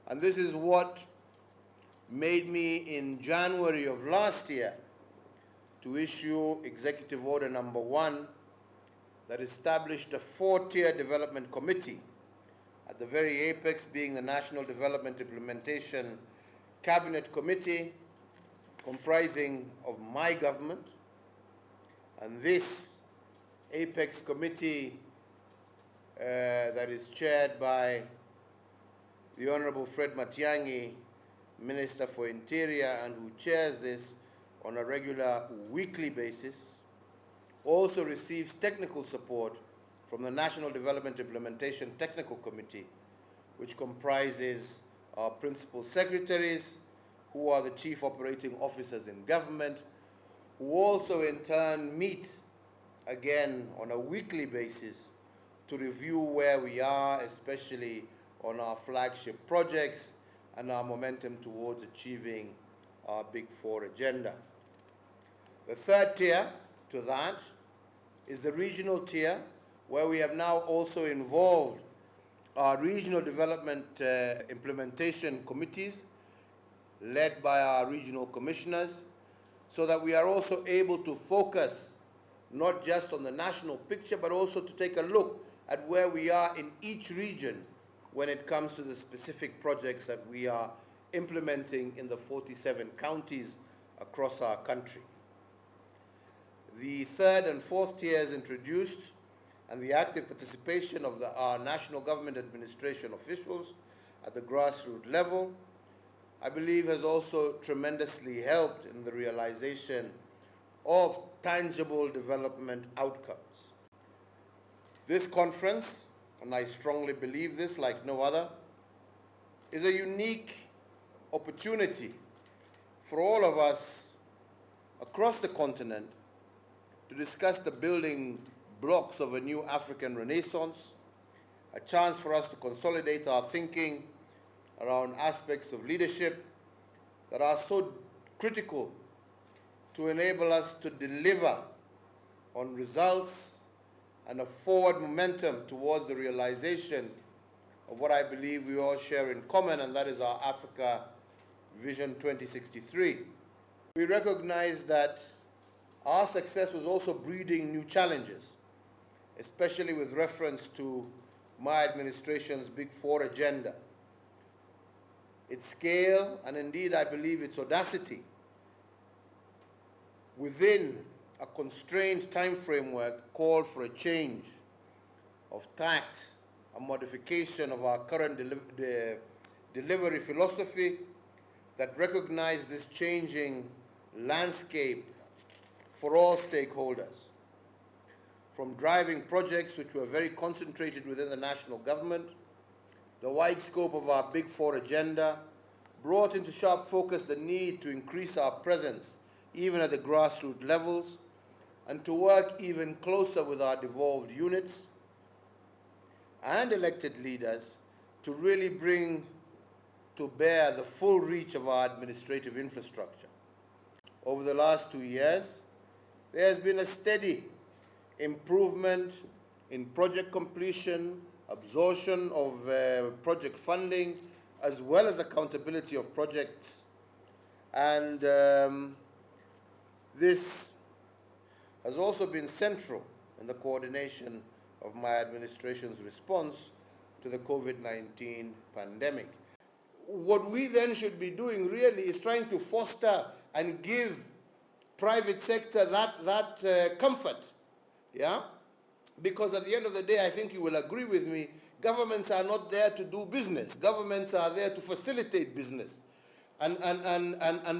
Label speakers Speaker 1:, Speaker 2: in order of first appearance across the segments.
Speaker 1: And this is what made me, in January of last year, to issue Executive Order number 1 that established a 4-tier development committee, at the very apex being the National Development Implementation Cabinet Committee, comprising of my government. And this apex committee that is chaired by the Honorable Fred Matiang'i, Minister for Interior, and who chairs this on a regular weekly basis, also receives technical support from the National Development Implementation Technical Committee, which comprises our principal secretaries, who are the chief operating officers in government, who also in turn meet again on a weekly basis to review where we are, especially on our flagship projects and our momentum towards achieving our Big Four agenda. The third tier to that is the regional tier, where we have now also involved our regional development implementation committees led by our regional commissioners, so that we are also able to focus not just on the national picture, but also to take a look at where we are in each region when it comes to the specific projects that we are implementing in the 47 counties across our country. The third and fourth tiers introduced, and the active participation of our national government administration officials at the grassroots level, I believe has also tremendously helped in the realization of tangible development outcomes. This conference, and I strongly believe this like no other, is a unique opportunity for all of us across the continent to discuss the building blocks of a new African Renaissance, a chance for us to consolidate our thinking around aspects of leadership that are so critical to enable us to deliver on results and a forward momentum towards the realization of what I believe we all share in common, and that is our Africa Vision 2063. We recognize that our success was also breeding new challenges, especially with reference to my administration's Big Four agenda. Its scale, and indeed I believe its audacity, within a constrained time framework, called for a change of tact, a modification of our current delivery philosophy that recognized this changing landscape for all stakeholders, from driving projects which were very concentrated within the national government. The wide scope of our Big Four agenda brought into sharp focus the need to increase our presence even at the grassroots levels, and to work even closer with our devolved units and elected leaders to really bring to bear the full reach of our administrative infrastructure. Over the last 2 years, there has been a steady improvement in project completion, absorption of project funding, as well as accountability of projects. And this has also been central in the coordination of my administration's response to the COVID-19 pandemic. What we then should be doing really is trying to foster and give private sector that comfort, yeah? Because at the end of the day, I think you will agree with me, governments are not there to do business. Governments are there to facilitate business. And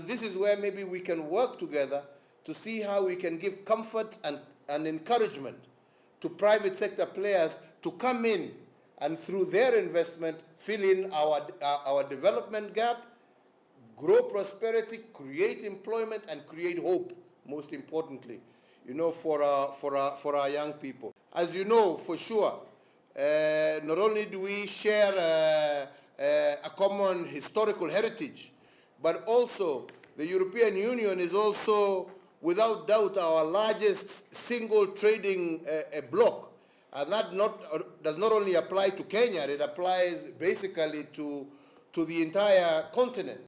Speaker 1: this is where maybe we can work together to see how we can give comfort and encouragement to private sector players to come in and through their investment fill in our development gap, grow prosperity, create employment, and create hope, most importantly, you know, for our young people. As you know, for sure, not only do we share a common historical heritage, but also the European Union is also, without doubt, our largest single trading bloc. And that does not only apply to Kenya, it applies basically to to the entire continent.